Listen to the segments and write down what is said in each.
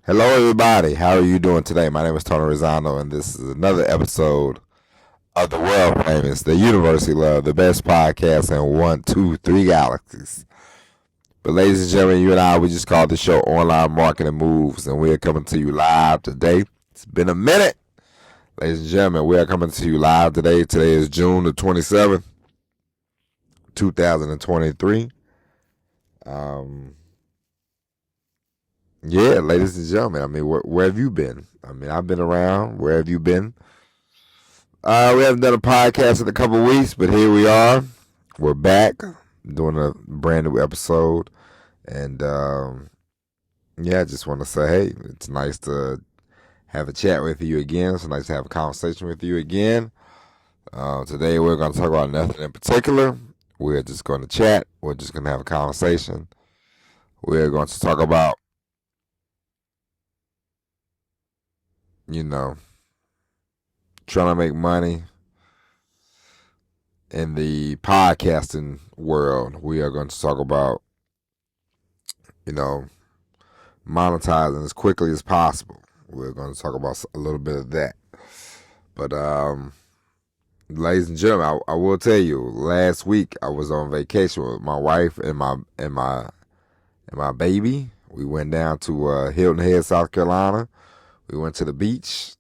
Hello, everybody. How are you doing today? My name is Tony Rosano, and this is another episode of the world famous, the University Love, the best podcast in one, two, three galaxies. But, ladies and gentlemen, you and I, we just called the show Online Marketing Moves, and we are coming to you live today. It's been a minute. Ladies and gentlemen, we are coming to you live today. Today is June the 27th, 2023. Yeah, ladies and gentlemen, I mean, where have you been? I mean, I've been around. Where have you been? We haven't done a podcast in a couple of weeks, but here we are. We're back doing a brand new episode. And yeah, I just want to say, hey, it's nice to have a chat with you again. It's nice to have a conversation with you again. Today, we're going to talk about nothing in particular. We're just going to chat. We're just going to have a conversation. We're going to talk about, trying to make money in the podcasting world. We are going to talk about, monetizing as quickly as possible. We're going to talk about a little bit of that. But, ladies and gentlemen, I will tell you, last week I was on vacation with my wife and my baby. We went down to Hilton Head, South Carolina. We went to the beach.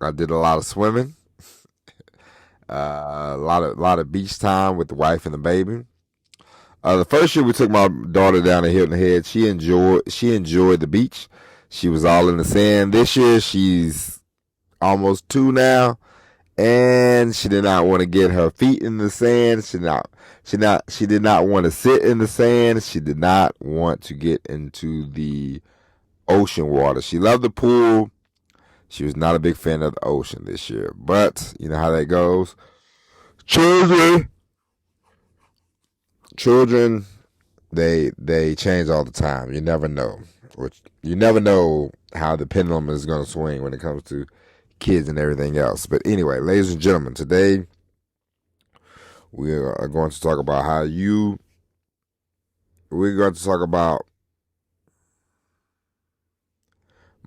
I did a lot of swimming, a lot of beach time with the wife and the baby. The first year we took my daughter down to Hilton Head. She enjoyed the beach. She was all in the sand. This year she's almost 2 now, and she did not want to get her feet in the sand. She did not want to sit in the sand. She did not want to get into the ocean water. She loved the pool. She was not a big fan of the ocean this year. But you know how that goes. Children, they change all the time. You never know. You never know how the pendulum is going to swing when it comes to kids and everything else. But anyway, ladies and gentlemen, today we are going to talk about we're going to talk about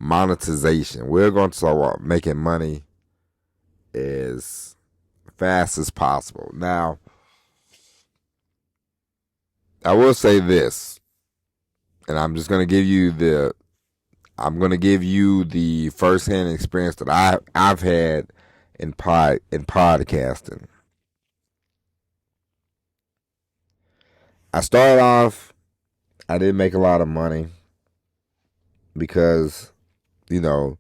monetization. We're going to talk about making money as fast as possible. Now, I will say this, and I'm just going to give you the first-hand experience that I've had in podcasting. I started off, I didn't make a lot of money because, I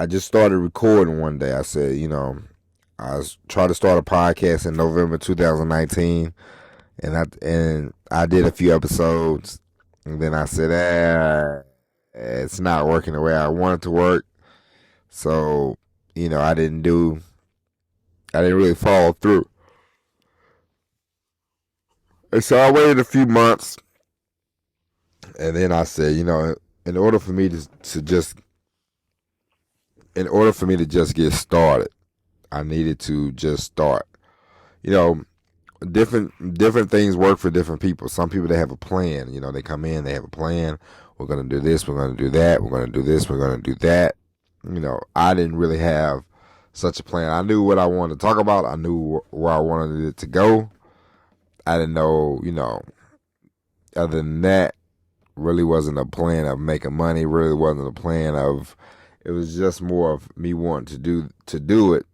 just started recording one day. I said, I was trying to start a podcast in November 2019, and I did a few episodes, and then I said, it's not working the way I want it to work. So, I didn't really follow through. And so I waited a few months, and then I said, in order for me to just get started, I needed to just start. Different things work for different people. Some people, they have a plan. They come in, they have a plan. We're going to do this, we're going to do that, we're going to do this, we're going to do that. I didn't really have such a plan. I knew what I wanted to talk about. I knew where I wanted it to go. I didn't know, other than that, really wasn't a plan of making money. Really wasn't a plan of, it was just more of me wanting to do it,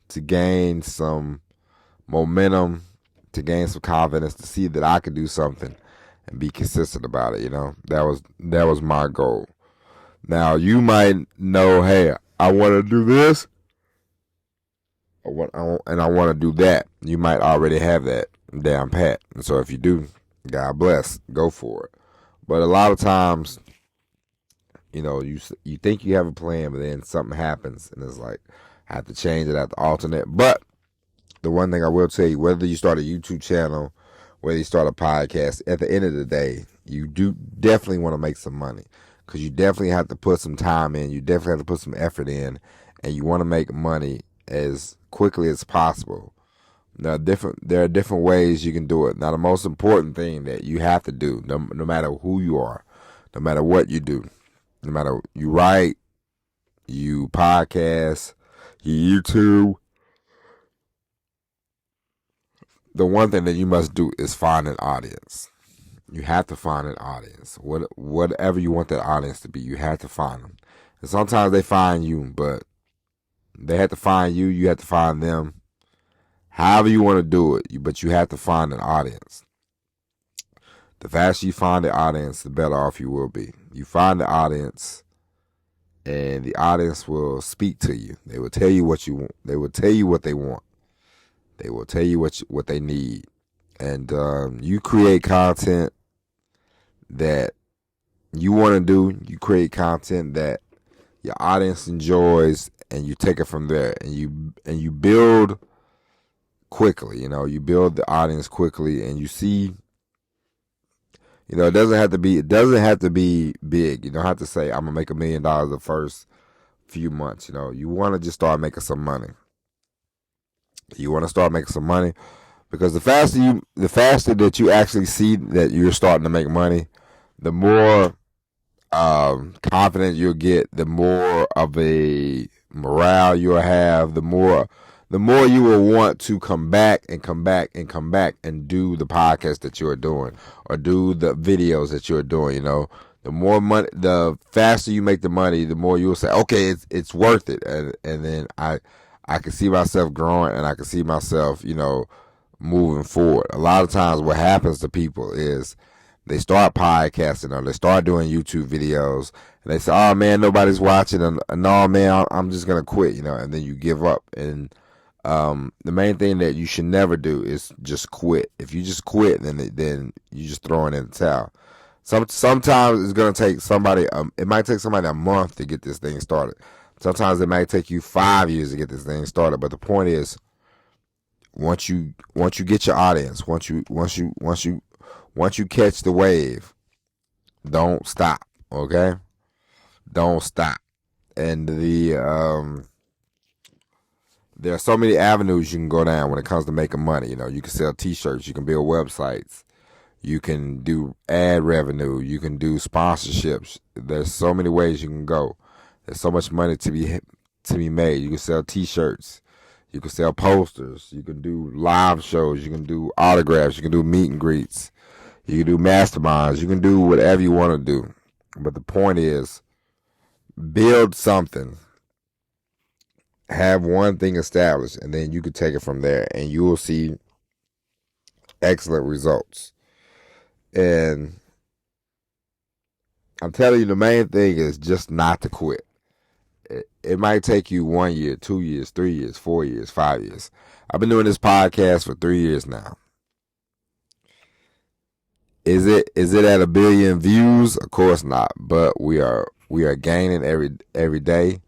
to gain some momentum, to gain some confidence, to see that I could do something and be consistent about it. That was my goal. Now, you might know, hey, I want to do this, and I want to do that. You might already have that down pat. And so if you do, God bless, go for it. But a lot of times, you think you have a plan, but then something happens, and it's like, I have to change it, I have to alternate. But the one thing I will tell you, whether you start a YouTube channel, whether you start a podcast, at the end of the day, you do definitely want to make some money, because you definitely have to put some time in. You definitely have to put some effort in, and you want to make money as quickly as possible. Now, there are different ways you can do it. Now, the most important thing that you have to do, no matter who you are, no matter what you do, No matter you write, you podcast, you YouTube, the one thing that you must do is find an audience. You have to find an audience. Whatever you want that audience to be, you have to find them. And sometimes they find you, but they have to find you. You have to find them. However you want to do it, but you have to find an audience. The faster you find the audience, the better off you will be. You find the audience, and the audience will speak to you. They will tell you what you want. They will tell you what they want. They will tell you what they need. And you create content that you want to do. You create content that your audience enjoys, and you take it from there. And you build quickly. You build the audience quickly, and you see. It doesn't have to be big. You don't have to say, I'm gonna make $1 million the first few months. You want to just start making some money. You want to start making some money, because the faster that you actually see that you're starting to make money, the more confident you'll get, the more of a morale you'll have, the more you will want to come back and come back and come back and do the podcast that you're doing, or do the videos that you're doing. The more money, the faster you make the money, the more you will say, okay, it's worth it. And then I can see myself growing, and I can see myself, moving forward. A lot of times what happens to people is they start podcasting, or they start doing YouTube videos, and they say, oh man, nobody's watching, and no man, I'm just going to quit, and then you give up. And the main thing that you should never do is just quit. If you just quit, then you just throwing in the towel. Sometimes it's gonna take somebody. It might take somebody a month to get this thing started. Sometimes it might take you 5 years to get this thing started. But the point is, once you get your audience, once you catch the wave, don't stop. Okay, don't stop. And there are so many avenues you can go down when it comes to making money. You can sell T-shirts. You can build websites. You can do ad revenue. You can do sponsorships. There's so many ways you can go. There's so much money to be made. You can sell T-shirts. You can sell posters. You can do live shows. You can do autographs. You can do meet and greets. You can do masterminds. You can do whatever you want to do. But the point is, build something. Have one thing established, and then you can take it from there, and you will see excellent results. And I'm telling you, the main thing is just not to quit. It might take you 1 year, 2 years, 3 years, 4 years, 5 years. I've been doing this podcast for 3 years now. Is it at 1 billion views? Of course not. But we are gaining every day.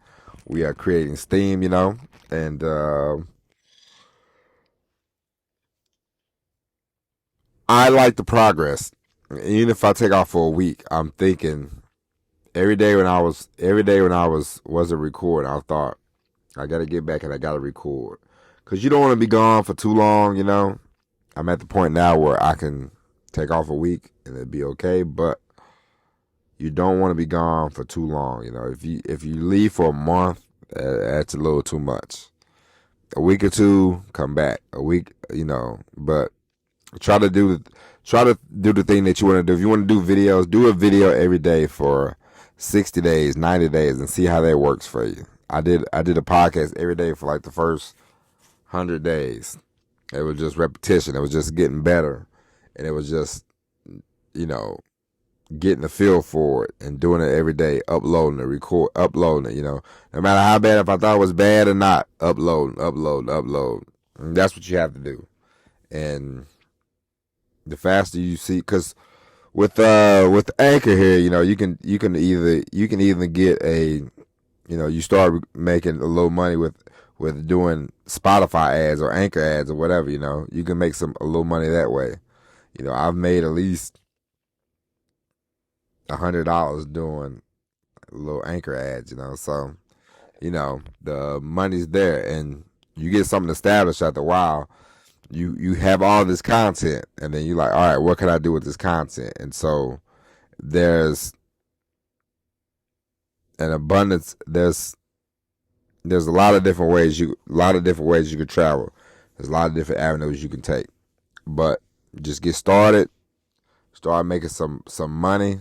We are creating steam, and I like the progress. Even if I take off for a week, I'm thinking every day when I was wasn't recording, I thought I got to get back and I got to record, because you don't want to be gone for too long. I'm at the point now where I can take off a week and it'd be okay, but you don't want to be gone for too long. If you leave for a month, that's a little too much. A week or two, come back. A week, but try to do the thing that you want to do. If you want to do videos, do a video every day for 60 days, 90 days, and see how that works for you. I did a podcast every day for like the first 100 days. It was just repetition. It was just getting better, and it was just, getting the feel for it and doing it every day, uploading it, no matter how bad, if I thought it was bad or not, upload. And that's what you have to do. And the faster you see, because with Anchor here, you can either get a, you start making a little money with doing Spotify ads or Anchor ads or whatever, you can make a little money that way. I've made at least $100 doing little Anchor ads, so, the money's there, and you get something established after a while. You have all this content, and then you're like, all right, what can I do with this content? And so there's And abundance, there's a lot of different ways you can travel. There's a lot of different avenues you can take. But just get started, start making some money,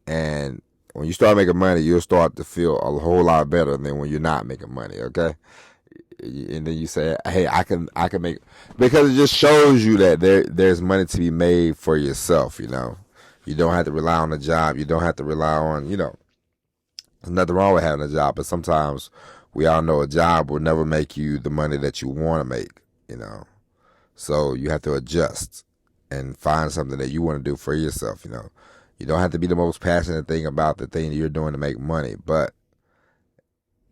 and when you start making money, you'll start to feel a whole lot better than when you're not making money, okay? And then you say, "Hey, I can make," because it just shows you that there's money to be made for yourself, you know. You don't have to rely on a job. You don't have to rely on, you know, there's nothing wrong with having a job, but sometimes we all know a job will never make you the money that you want to make, you know. So you have to adjust and find something that you want to do for yourself, you know. You don't have to be the most passionate thing about the thing that you're doing to make money, but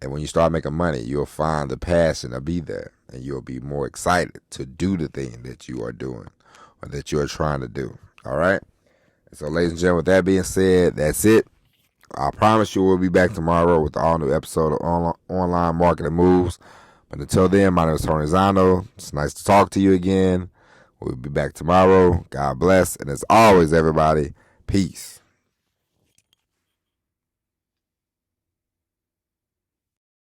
and when you start making money, you'll find the passion to be there, and you'll be more excited to do the thing that you are doing or that you are trying to do. All right? So, ladies and gentlemen, with that being said, that's it. I promise you we'll be back tomorrow with the all-new episode of Online Marketing Moves. But until then, my name is Tony Zano. It's nice to talk to you again. We'll be back tomorrow. God bless. And as always, everybody, peace.